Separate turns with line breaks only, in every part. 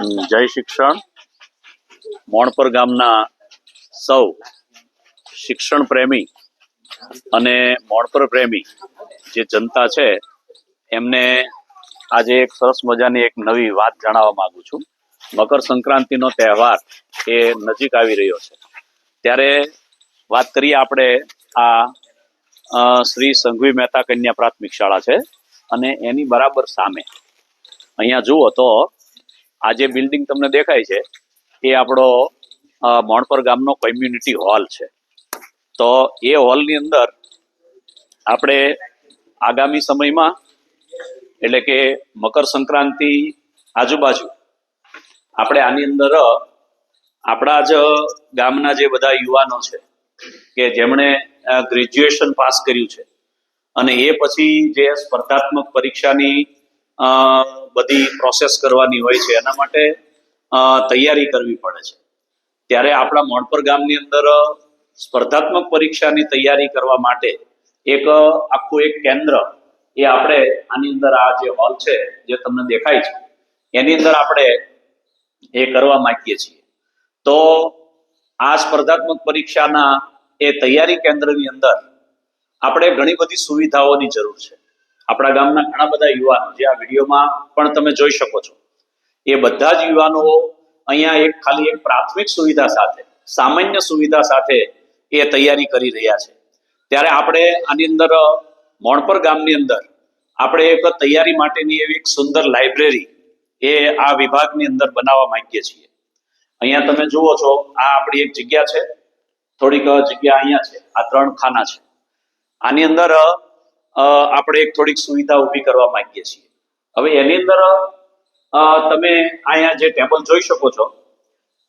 જય શિક્ષણ. મોણપર ગામના સૌ શિક્ષણ પ્રેમી અને મોણપર પ્રેમી જે જનતા છે એમને આજે એક સરસ મજાની એક નવી વાત જણાવવા માંગુ છું. મકર સંક્રાંતિનો તહેવાર એ નજીક આવી રહ્યો છે, ત્યારે વાત કરીએ આપણે આ શ્રી સંઘવી મહેતા કન્યા પ્રાથમિક શાળા છે અને એની બરાબર સામે અહીંયા જુઓ તો આ જે બિલ્ડિંગ તમને દેખાય છે એ આપણો મોણપર ગામનો કોમ્યુનિટી હોલ છે. તો એ હોલની અંદર આપણે આગામી સમયમાં એટલે કે મકર સંક્રાંતિ આજુબાજુ આપણે આની અંદર આપણા જ ગામના જે બધા યુવાનો છે કે જેમણે ગ્રેજ્યુએશન પાસ કર્યું છે અને એ પછી જે સ્પર્ધાત્મક પરીક્ષાની બધી પ્રોસેસ કરવાની હોય છે, એના માટે તૈયારી કરવી પડે છે. ત્યારે આપણા મોણપર ગામની અંદર સ્પર્ધાત્મક પરીક્ષાની તૈયારી કરવા માટે એક આખું એક કેન્દ્ર એ આપણે આની અંદર આ જે હોલ છે જે તમને દેખાય છે એની અંદર આપણે એ કરવા માંગીએ છીએ. તો આ સ્પર્ધાત્મક પરીક્ષાના એ તૈયારી કેન્દ્રની અંદર આપણે ઘણી બધી સુવિધાઓની જરૂર છે. આપણા ગામના ઘણા બધા યુવાનો જે આ વિડીયોમાં પણ તમે જોઈ શકો છો, એ બધા જ યુવાનો અહીંયા એક ખાલી એક પ્રાથમિક સુવિધા સાથે, સામાન્ય સુવિધા સાથે એ તૈયારી કરી રહ્યા છે. ત્યારે આપણે આની અંદર મોણપર ગામની અંદર આપણે એક તૈયારી માટેની એવી એક સુંદર લાઇબ્રેરી એ આ વિભાગની અંદર બનાવવા માંગીએ છીએ. અહીંયા તમે જુઓ છો, આ આપણી એક જગ્યા છે, થોડીક જગ્યા અહીંયા છે, આ 3 ખાના છે. આની અંદર આપણે એક થોડીક સુવિધા ઊભી કરવા માંગીએ છીએ. હવે એની અંદર તમે અહીંયા જે ટેબલ જોઈ શકો છો,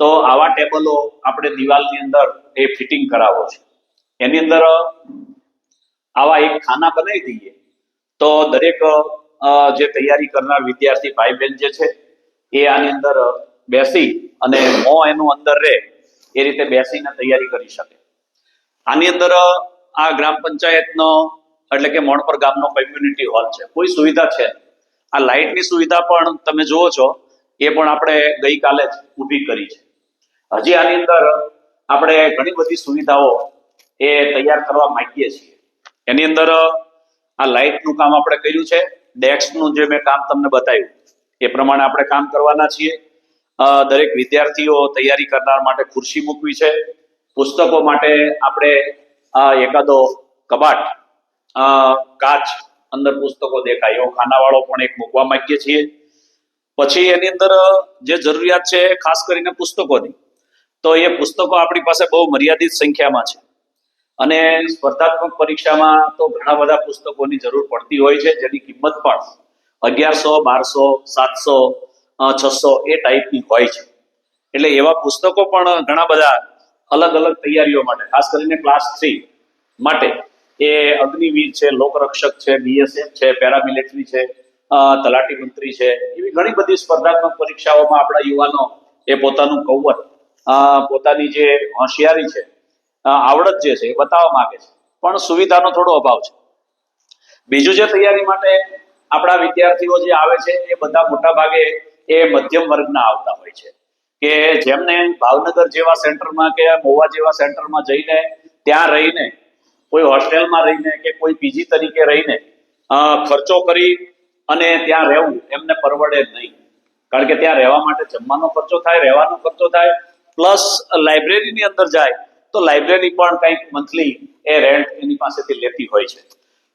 તો આવા ટેબલો આપણે દિવાલની અંદર એ ફિટિંગ કરાવો છે. એની અંદર આવા એક ખાના બનાવી દઈએ તો દરેક જે તૈયારી કરનાર વિદ્યાર્થી ભાઈ બહેન જે છે એ આની અંદર બેસી અને એનું અંદર રહે એ રીતે બેસીને તૈયારી કરી શકે. આની અંદર આ ગ્રામ પંચાયતનો એટલે કે મોણપર ગામનો કોમ્યુનિટી હોલ છે, કોઈ સુવિધા છે. આ લાઇટની સુવિધા પણ તમે જુઓ છો, એ પણ આપણે ગઈકાલે જ ઊભી કરી છે. હજી આની અંદર આપણે ઘણી બધી સુવિધાઓ એ તૈયાર કરવા માંગીએ છીએ. એની અંદર આ લાઇટનું કામ આપણે કર્યું છે, ડેસ્કનું જે મેં કામ તમને બતાવ્યું એ પ્રમાણે આપણે કામ કરવાના છીએ. દરેક વિદ્યાર્થીઓ તૈયારી કરનાર માટે ખુરશી મૂકવી છે. પુસ્તકો માટે આપણે એકાદો કબાટ કાચ અંદર પુસ્તકો દેખાય એવો ખાનાવાળો પણ એક મૂકવા માંગીએ છીએ. પછી એની અંદર જે જરૂરિયાત છે ખાસ કરીને પુસ્તકોની, તો એ પુસ્તકો આપણી પાસે બહુ મર્યાદિત સંખ્યામાં છે અને સ્પર્ધાત્મક પરીક્ષામાં તો ઘણા બધા પુસ્તકોની જરૂર પડતી હોય છે, જેની કિંમત પણ 1100, 1200, 700, 600 એ ટાઈપની હોય છે. એટલે એવા પુસ્તકો પણ ઘણા બધા અલગ અલગ તૈયારીઓ માટે, ખાસ કરીને ક્લાસ 3 માટે એ અગ્નિવીર છે, લોકરક્ષક છે, બીએસએફ છે, પેરામિલિટરી છે, તલાટી મંત્રી છે, એવી ઘણી બધી સ્પર્ધાત્મક પરીક્ષાઓમાં આપણા યુવાનો એ પોતાનું કૌવત, પોતાની જે હોશિયારી છે, આવડત જે છે એ બતાવવા માંગે છે, પણ સુવિધાનો થોડો અભાવ છે. બીજું જે તૈયારી માટે આપણા વિદ્યાર્થીઓ જે આવે છે એ બધા મોટા ભાગે એ મધ્યમ વર્ગના આવતા હોય છે કે જેમને ભાવનગર જેવા સેન્ટરમાં કે મહુવા જેવા સેન્ટરમાં જઈને ત્યાં રહીને કોઈ હોસ્ટેલમાં રહીને કે કોઈ પીજી તરીકે રહીને ખર્ચો કરી અને ત્યાં રહેવું એમને પરવડે નહીં. કારણ કે ત્યાં રહેવા માટે જમવાનો ખર્ચો થાય, રહેવાનો ખર્ચો થાય, પ્લસ લાઇબ્રેરીની અંદર જાય તો લાઇબ્રેરી પણ કંઈક મંથલી એ રેન્ટ એની પાસેથી લેતી હોય છે.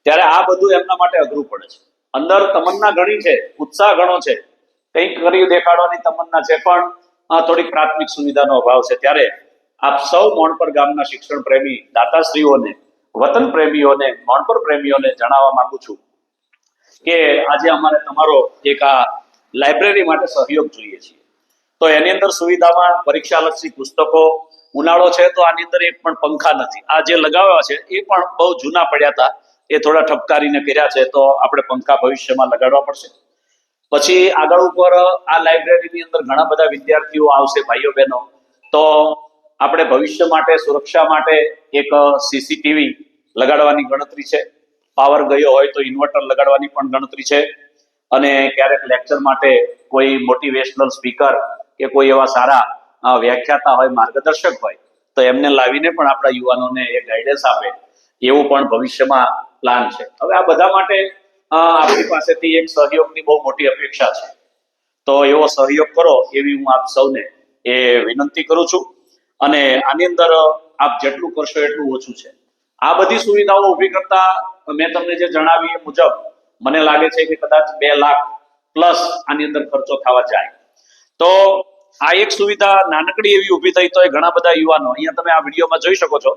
ત્યારે આ બધું એમના માટે અઘરું પડે છે. અંદર તમન્ના ઘણી છે, ઉત્સાહ ઘણો છે, કંઈક કરી દેખાડવાની તમન્ના છે, પણ થોડીક પ્રાથમિક સુવિધાનો અભાવ છે. ત્યારે આપ સૌ મોણપર ગામના શિક્ષણ પ્રેમી દાતાશ્રીઓને, વતન પ્રેમીઓને, મોણપર પ્રેમીઓને જણાવવા માંગુ છું કે આજે અમારે તમારો એક આ લાઇબ્રેરી માટે સહયોગ જોઈએ છીએ. તો એની અંદર સુવિધામાં પરીક્ષાલક્ષી પુસ્તકો, ઉનાળો છે તો આની અંદર એક પણ પંખા નથી. આ જે લગાવ્યા છે એ પણ બહુ જૂના પડ્યા હતા, એ થોડા ઠપકારીને કર્યા છે, તો આપણે પંખા ભવિષ્યમાં લગાડવા પડશે. પછી આગળ ઉપર આ લાઇબ્રેરીની અંદર ઘણા બધા વિદ્યાર્થીઓ આવશે, ભાઈઓ બહેનો, તો આપણે ભવિષ્ય માટે, સુરક્ષા માટે એક સીસીટીવી લગાડવાની ગણતરી છે. પાવર ગયો હોય તો ઇન્વર્ટર લગાડવાની પણ ગણતરી છે. અને ક્યારેક લેક્ચર માટે કોઈ મોટિવેશનલ સ્પીકર કે કોઈ એવા સારા વ્યાખ્યાતા હોય, માર્ગદર્શક હોય, તો એમને લાવીને પણ આપણા યુવાનોને એ ગાઈડન્સ આપે એવું પણ ભવિષ્યમાં પ્લાન છે. હવે આ બધા માટે આપણી પાસેથી એક સહયોગની બહુ મોટી અપેક્ષા છે. તો એવો સહયોગ કરો એવી હું આપ સૌને એ વિનંતી કરું છું. અને આની અંદર આપ જેટલું કરશો એટલું ઓછું છે. આ બધી સુવિધાઓ ઊભી કરતા મેં તમને જે જણાવી એ મુજબ મને લાગે છે કે કદાચ 2 લાખ પ્લસ આની અંદર ખર્ચો થવા જાય. તો આ એક સુવિધા નાનકડી એવી ઊભી થઈ તો એ ઘણા બધા યુવાનો, અહીંયા તમે આ વિડીયોમાં જોઈ શકો છો,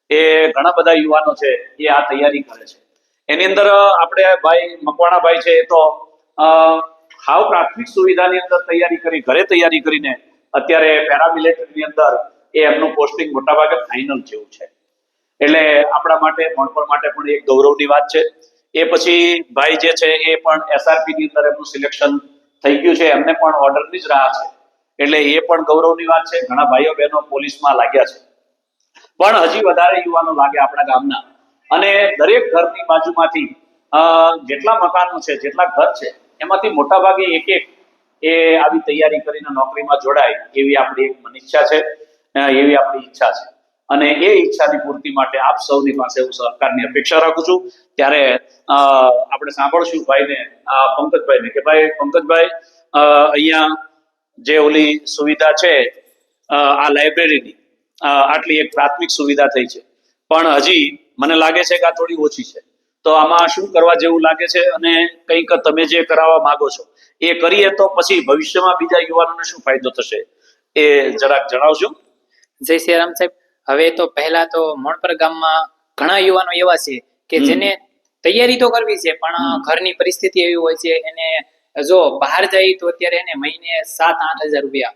એ ઘણા બધા યુવાનો છે એ આ તૈયારી કરે છે. એની અંદર આપણે ભાઈ મકવાણાભાઈ છે એ તો હાવ પ્રાથમિક સુવિધાની અંદર તૈયારી કરી, ઘરે તૈયારી કરીને અત્યારે પેરામિલિટરીની અંદર એ એમનું પોસ્ટિંગ મોટાભાગે ફાઇનલ જેવું છે. એટલે આપણા માટે, ભણપણ માટે પણ એક ગૌરવની વાત છે. એ પછી ભાઈ જે છે એ પણ SRP ની અંદર એમનું સિલેક્શન થઈ ગયું છે, એમને પણ ઓર્ડરની જ રાહ છે. એટલે એ પણ ગૌરવની વાત છે. ઘણા ભાઈઓ બહેનો પોલીસમાં લાગ્યા છે, પણ હજી વધારે યુવાનો લાગે આપણા ગામના. અને દરેક ઘરની બાજુમાંથી જેટલા મકાનો છે, જેટલા ઘર છે, એમાંથી મોટા ભાગે એક એ આવી તૈયારી કરીને નોકરીમાં જોડાય એવી આપણી એક મનીચ્છા છે, એવી આપણી ઈચ્છા છે. અને એ ઈચ્છાની પૂર્તિ માટે આપ સૌની પાસે હું સહકારની અપેક્ષા રાખું છું. ત્યારે આપણે સાંભળશું ભાઈને, પંકજભાઈને, કે ભાઈ પંકજભાઈ, અહીંયા જે ઓલી સુવિધા છે આ લાઇબ્રેરીની, આટલી એક પ્રાથમિક સુવિધા થઈ છે, પણ હજી મને લાગે છે કે આ થોડી ઓછી છે. તો આમાં શું કરવા જેવું લાગે છે, અને કંઈક તમે જે કરાવવા માંગો છો એ કરીએ તો પછી ભવિષ્યમાં બીજા યુવાનોને શું ફાયદો થશે એ જરાક જણાવજો.
જય શ્રી રામ સાહેબ. હવે તો પહેલા તો મોણપર ગામમાં ઘણા યુવાનો એવા છે કે જેને તૈયારી તો કરવી છે, પણ ઘરની પરિસ્થિતિ એવી હોય છે, એને જો બહાર જાય તો અત્યારે એને મહિને 7-8 હજાર રૂપિયા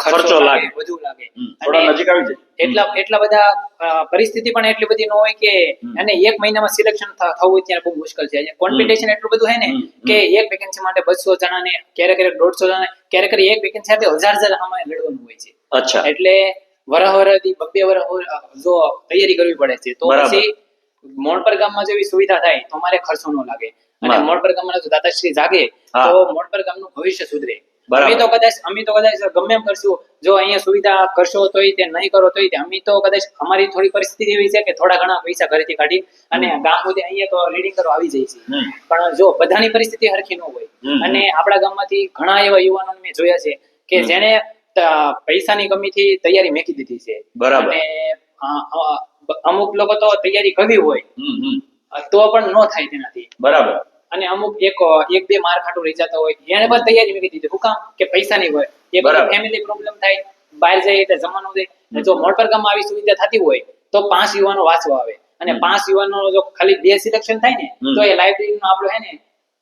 ખર્ચો લાગે, વધુ લાગે. એટલા બધા પરિસ્થિતિ પણ એટલી બધી ન હોય કે એને 1 મહિનામાં સિલેક્શન થવું ત્યારે બહુ મુશ્કેલ છે. કોમ્પિટિશન એટલું બધું છે ને કે એક વેકેન્સી માટે 200 જણાને, ક્યારેક 150 જણા, ક્યારેક એક વેકેન્સી સાથે 1000 જણા લડવાનું હોય છે.
અચ્છા.
એટલે વરહવરથી 2 વર્ષ જો તૈયારી કરવી પડે છે, તો પછી મોણપર ગામમાં જેવી સુવિધા થાય તો અમારે ખર્ચો ન લાગે. અને મોણપર ગામમાં જો દાતાશ્રી જાગે તો મોણપર ગામનું ભવિષ્ય સુધરે. અમે તો કદાચ ગમે એમ કરશું, જો અહીંયા સુવિધા કરશો તોય તે, નહીં કરો તોય તે, અમે તો કદાચ અમારી થોડી પરિસ્થિતિ એવી છે કે થોડા ઘણા પૈસા ઘરેથી કાઢી અને ગામ સુધી અહીંયા તો રીડિંગ કરવા આવી જાય છે. પણ જો બધાની પરિસ્થિતિ હરખી ન હોય, અને આપણા ગામમાંથી ઘણા એવા યુવાનોને મેં જોયા છે કે જેને પૈસાની કમીથી તૈયારી મેકી દીધી છે. અને અમુક લોકો તો તૈયારી કરવી હોય તો પણ ન થાય તેનાથી. બરાબર. અને અમુક એક બે માર ખાટું રહી જતા હોય, એને પણ તૈયારી મેકી દીધી. શું કામ? કે પૈસા નહીં હોય. એ બધું ફેમિલી પ્રોબ્લેમ થાય, બહાર જાય એટલે જમવાનું દે. જો મોણપર ગામમાં આવી સુવિધા થતી હોય તો 5 યુવાનો વાંચવા આવે, અને 5 યુવાનો જો ખાલી 2 સિલેક્શન થાય ને તો એ લાઇબ્રેરીનો આપણો હે ને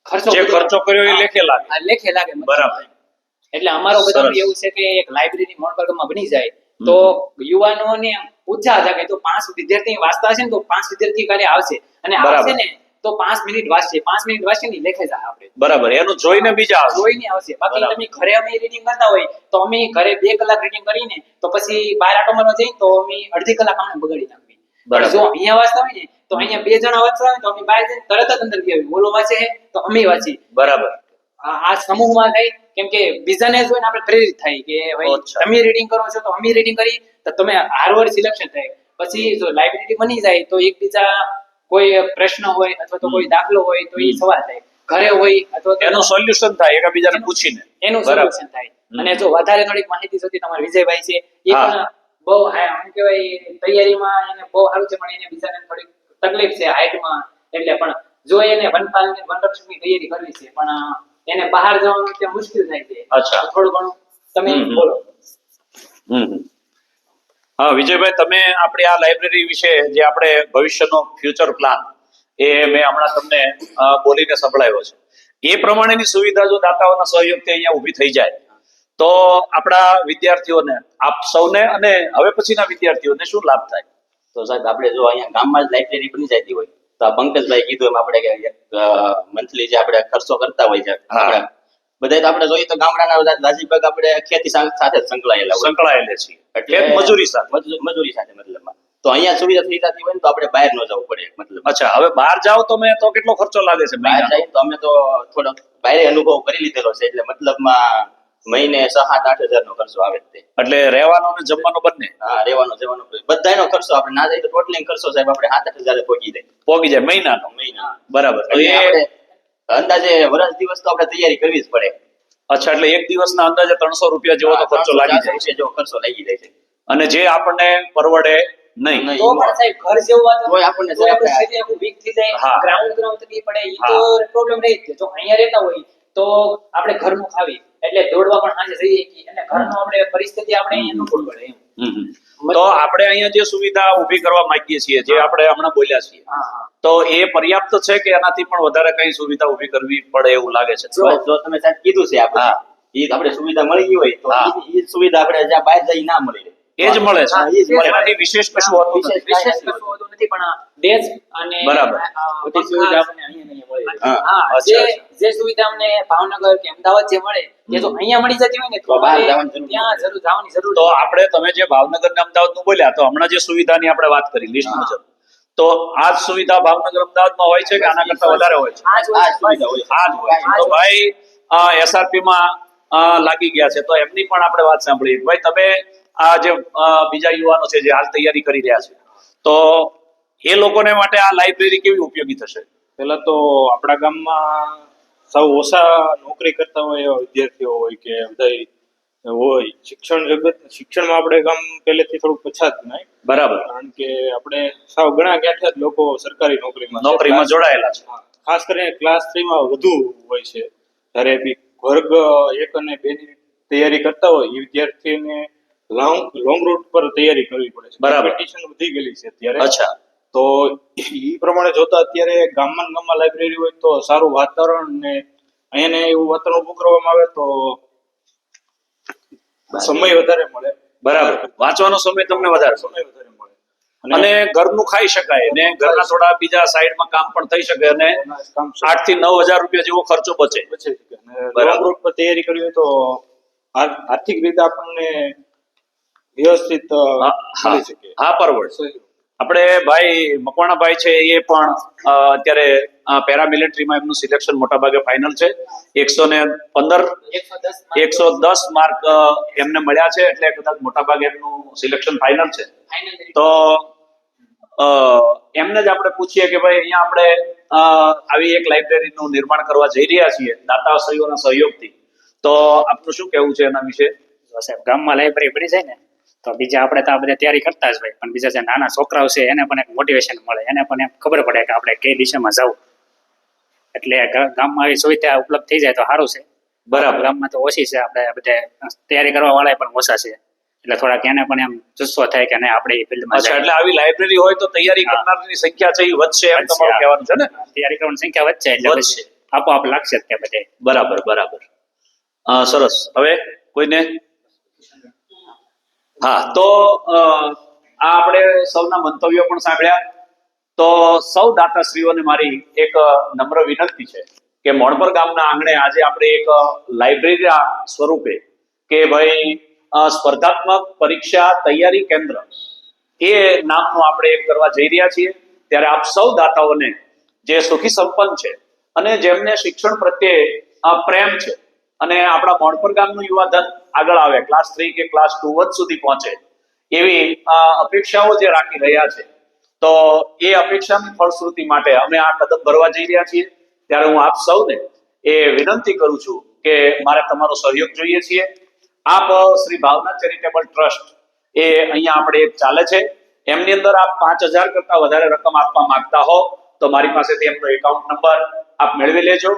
ખર્ચો કર્યો એ લેખે લાગે. બરાબર. એટલે અમારો બધાનું એવું છે કે એક લાઇબ્રેરી મોણપર ગામમાં બની જાય તો યુવાનોને ઉત્સાહ જાગે. તો 5 વિદ્યાર્થી વાંચતા હશે ને તો 5 વિદ્યાર્થી કાલે આવશે, અને આવશે ને તો 5 મિનિટ વાંચશે, 5 મિનિટ વાંચશે ને લેખે જાય આપણે. બરાબર. એનું જોઈને બીજા આવશે. બાકી તમે ઘરે અમે રીડિંગ કરતા હોય તો અમે ઘરે 2 કલાક રીડિંગ કરીને તો પછી બહાર આટો મારવા જઈએ તો અમે અડધી કલાક આને બગાડી નાખવી. જો અહીંયા વાંચતા હોય ને તો અહીંયા 2 જણા વાંચતા હોય તો અમે બહાર જઈને તરત જ અંદર ગયા, બોલો વાંચે તો અમે વાંચી. બરાબર. આ સમૂહમાં થાય, કેમ કે બીજાને જોઈને આપણે પ્રેરિત થાય કે ભાઈ તમે રીડિંગ કરો છો તો અમે રીડિંગ કરી, તો તમે હારવાર સિલેક્શન થાય. પછી જો લાઇબ્રેરી બની જાય તો એકબીજા કોઈ પ્રશ્ન હોય અથવા તો કોઈ દાખલો હોય તો એ સવાલ થાય, ઘરે હોય અથવા તો એનું સોલ્યુશન થાય, એકબીજાને પૂછીને એનું સોલ્યુશન થાય. અને જો વધારે થોડીક માહિતી જોતી તમારે વિજયભાઈ છે, એ પણ બહુ શું કહેવાય તૈયારીમાં એને બહુ સારું છે, પણ એને બીજાને થોડીક તકલીફ છે હાઈટમાં. એટલે પણ જો એને વનરક્ષકની તૈયારી કરવી છે પણ એને બહાર જવાનું ત્યાં મુશ્કેલ થાય છે. અચ્છા. થોડું ઘણું તમે બોલો.
હા વિજયભાઈ, તમે આપણી આ લાઇબ્રેરી વિશે જે આપણે ભવિષ્યનો ફ્યુચર પ્લાન એ મેં હમણાં તમને બોલીને સંભળાવ્યો છે, એ પ્રમાણેની સુવિધા જો દાતાઓના સહયોગથી અહીંયા ઊભી થઈ જાય તો આપણા વિદ્યાર્થીઓને, આપ સૌને અને હવે પછીના વિદ્યાર્થીઓને શું લાભ થાય?
તો સાહેબ આપણે જો અહીંયા ગામમાં જ લાઇબ્રેરી બની જતી હોય તો આ પંકજભાઈ કીધું એમ આપણે મંથલી જે આપણે ખર્ચો કરતા હોય છે, બધા તો આપણે જોઈએ તો ગામડાના રાજીભાગ આપણે ખેતી સાથે સંકળાયેલા છીએ, એટલે મજૂરી સાથે મતલબમાં. તો અહીંયા સુવિધા થઈ જતી હોય ને તો આપણે બહાર ન જવું પડે મતલબ.
અચ્છા, હવે બહાર જાઓ તમે તો કેટલો ખર્ચો લાગે છે
બહાર
મહિનાનો?
જઈએ તો અમે તો થોડો બહાર અનુભવ કરી લીધેલો છે એટલે મતલબમાં મહિને 7-8 હજાર નો ખર્ચો આવે જ તે.
એટલે રહેવાનો ને જમવાનો બંને
હા, રહેવાનો જવાનો બધાનો ખર્ચો આપણે ના જાય તો ટોટલી ખર્ચો સાહેબ આપણે 7-8 હજાર
પોગી જાય મહિનાનો?
મહિના.
બરાબર. તો
એટલે
એ
આપણે અંદાજે વર્ષ દિવસ તો આપણે તૈયારી કરવી જ પડે.
અચ્છા, એટલે એક દિવસના અંદાજે 300 રૂપિયા જેવો તો ખર્ચો લાગી જાય છે.
જેવો ખર્ચો લાગી જાય છે
અને જે આપણને પરવડે નહીં.
તો પણ સાહેબ ઘર જેવું વાતાવરણ
તોય આપણને
તો
જરાક
શરીર આખું weak થઈ જાય,
હા.
ગ્રાઉન્ડ તકલીફ પડે, ઈ તો પ્રોબ્લેમ રહી જ છે. જો અહીંયા રહેતા હોય તો આપણે ઘરનું ખાવી એટલે દોડવા પણ સાંજે જઈએ છીએ અને ઘરનું આપણે પરિસ્થિતિ આપણે અહીંયા અનુકૂળ પડે એમ.
તો આપણે અહીંયા જે સુવિધા ઊભી કરવા માંગીએ છીએ, જે આપણે હમણાં બોલ્યા છીએ,
હા, હા.
તો એ પર્યાપ્ત છે કે એનાથી પણ વધારે કઈ સુવિધા ઊભી કરવી પડે એવું લાગે છે?
જો તમે સાહેબ કીધું છે આપણે
હા.
ઈ આપણે સુવિધા મળી ગઈ હોય તો
હા.
ઈ સુવિધા આપણે જ્યાં બહાર જઈ ના મળી રહે.
એ જ મળે છે?
હા, એ જ મળે.
એનાથી વિશેષ કશું હોતું નથી?
વિશેષ કશું હોતું નથી પણ ડેસ્ક અને
બરાબર.
બધી સુવિધા આપણને અહીંયા મળે.
હા.
હા,
અચ્છા,
જે સુવિધા અમને ભાવનગર કે અમદાવાદ જે મળે એ જો અહીંયા મળી જતી હોય ને તો
તો બહાર
અમારે
જવાની જરૂર
ત્યાં જરૂર જવાની જરૂર
તો
નથી.
આપણે તમે જે ભાવનગર ને અમદાવાદ નું બોલ્યા, તો હમણાં જે સુવિધાની આપણે વાત કરી લિસ્ટ મુજબ, તો આ જ સુવિધા ભાવનગર અમદાવાદમાં હોય છે કે આના કરતા વધારે હોય છે?
આ જ હોય છે.
સુવિધા હોય છે.
આ જ હોય છે. તો ભાઈ એસઆરપી માં લાગી ગયા છે, તો એમની પણ આપણે વાત સાંભળી. ભાઈ, તમે આ જે બીજા યુવાનો છે જે હાલ તૈયારી કરી રહ્યા છે, તો એ લોકોને માટે આ લાઇબ્રેરી કેવી ઉપયોગી થશે?
પેલા તો આપણા ગામમાં સૌ ઓછા નોકરી કરતા હોય એવા વિદ્યાર્થીઓ હોય કે બધા હોય શિક્ષણમાં આપણે ગામ પહેલેથી થોડુંક પછાત ગણાય.
બરાબર.
કારણ કે આપણે સાવ ઘણા ગાંઠિયા જ લોકો સરકારી નોકરીમાં
જોડાયેલા છે.
ખાસ કરીને ક્લાસ 3 માં વધુ હોય છે. જ્યારે બી વર્ગ 1 અને 2 ની તૈયારી કરતા હોય એ વિદ્યાર્થીને લોંગ રૂટ પર તૈયારી કરવી પડે છે.
બરાબર.
કોમ્પિટિશન વધી ગયેલી છે અત્યારે.
અચ્છા.
તો એ પ્રમાણે જોતા અત્યારે ગામમાં લાઇબ્રેરી હોય તો સારું વાતાવરણ ને અહીંયા એવું વાતાવરણ ઉભું કરવામાં આવે તો સમય વધારે મળે.
બરાબર. વાંચવાનો સમય તમને વધારે
સમય વધારે મળે
અને ઘરનું ખાઈ શકાય અને ઘરના થોડા બીજા સાઈડમાં કામ પણ થઈ શકે અને
કામ
8 થી 9 હજાર રૂપિયા જેવો ખર્ચો બચે.
બચે છે. અને
બરાબર.
લોંગ રૂટ પર તૈયારી કરવી હોય તો આર્થિક રીતે આપણને વ્યવસ્થિત મળી શકે.
હા, પરવડે. આપણે ભાઈ મકવાણાભાઈ છે એ પણ અત્યારે પેરામિલિટરીમાં એમનું સિલેક્શન મોટા ભાગે ફાઇનલ છે. 110 માર્ક એમને મળ્યા છે, એટલે કદાચ મોટા ભાગે એમનું સિલેક્શન ફાઇનલ છે. તો એમને જ આપણે પૂછીએ કે ભાઈ અહીંયા આપણે આવી એક લાઇબ્રેરીનું નિર્માણ કરવા જઈ રહ્યા છીએ દાતાશ્રીઓના સહયોગથી, તો આપનું શું કહેવું છે એના વિશે?
સાહેબ, ગામમાં લાઇબ્રેરી બની જાય ને તો બીજા આપણે તો આ બધા તૈયારી કરતા જ હોય, પણ બીજા જે નાના છોકરાઓ છે એને પણ એક મોટિવેશન મળે, એને પણ એમ ખબર પડે કે આપણે કઈ દિશામાં જવું. એટલે ગામમાં આવી સુવિધા ઉપલબ્ધ થઈ જાય તો સારું છે.
બરાબર.
ગામમાં તો ઓછી છે, આપણે બધે તૈયારી કરવા વાળા પણ ઓછા છે, એટલે થોડાક એને પણ એમ જુસ્સો થાય કે નહીં આપણે એ ફિલ્ડમાં.
અચ્છા, એટલે આવી લાઇબ્રેરી હોય તો તૈયારી કરનારની સંખ્યા છે એ વધશે એમ તમારું કહેવાનું છે ને?
તૈયારી કરવાની સંખ્યા વધશે એટલે
વધશે.
આપોઆપ લાગશે જ તે બધે.
બરાબર. સરસ. હવે કોઈને? હા, તો આ આપણે સૌના મંતવ્યો પણ સાંભળ્યા. તો સૌ દાતાશ્રીઓને મારી એક નમ્ર વિનંતી છે કે મોણપર ગામના આંગણે આજે આપણે એક લાઇબ્રેરી સ્વરૂપે કે ભાઈ સ્પર્ધાત્મક પરીક્ષા તૈયારી કેન્દ્ર એ નામનું આપણે એક કરવા જઈ રહ્યા છીએ. ત્યારે આપ સૌ દાતાઓને જે સુખી સંપન્ન છે અને જેમને શિક્ષણ પ્રત્યે પ્રેમ છે અને આપણા મોણપર ગામનું યુવાધન આગળ આવે, ક્લાસ 3 કે ક્લાસ 2 સુધી પહોંચે એવી અપેક્ષાઓ જે રાખી રહ્યા છે, તો એ અપેક્ષાની ફળશ્રુતિ માટે અમે આ કદમ ભરવા જઈ રહ્યા છીએ. ત્યારે હું આપ સૌને એ વિનંતી કરું છું કે મારે તમારો સહયોગ જોઈએ છીએ. આપ શ્રી ભાવના ચેરિટેબલ ટ્રસ્ટ એ અહીંયા આપણે એક ચાલે છે, એમની અંદર આપ 5000 કરતા વધારે રકમ આપવા માંગતા હો તો મારી પાસેથી એમનો એકાઉન્ટ નંબર આપ મેળવી લેજો.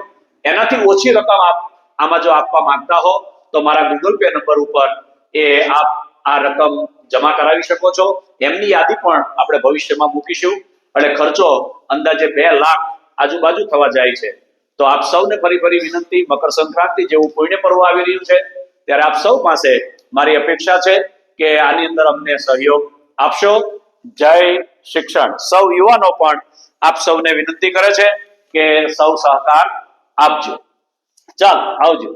એનાથી ઓછી રકમ આપ આમાં જો આપવા માંગતા હો તો મારા ગૂગલ પે નંબર ઉપર એ આપ આ રકમ જમા કરાવી શકો છો. એમની યાદી પણ આપણે ભવિષ્યમાં મૂકીશું. એટલે ખર્ચો અંદાજે 2 લાખ આજુબાજુ થવા જાય છે. તો આપ સૌને ફરી વિનંતી, મકર સંક્રાંતિ જેવું પુણ્ય પર્વ આવી રહ્યું છે, ત્યારે આપ સૌ પાસે મારી અપેક્ષા છે કે આની અંદર અમને સહયોગ આપશો. જય શિક્ષણ. સૌ યુવાનો પણ આપ સૌને વિનંતી કરે છે કે સૌ સહકાર આપજો. ચાલો, આવજો.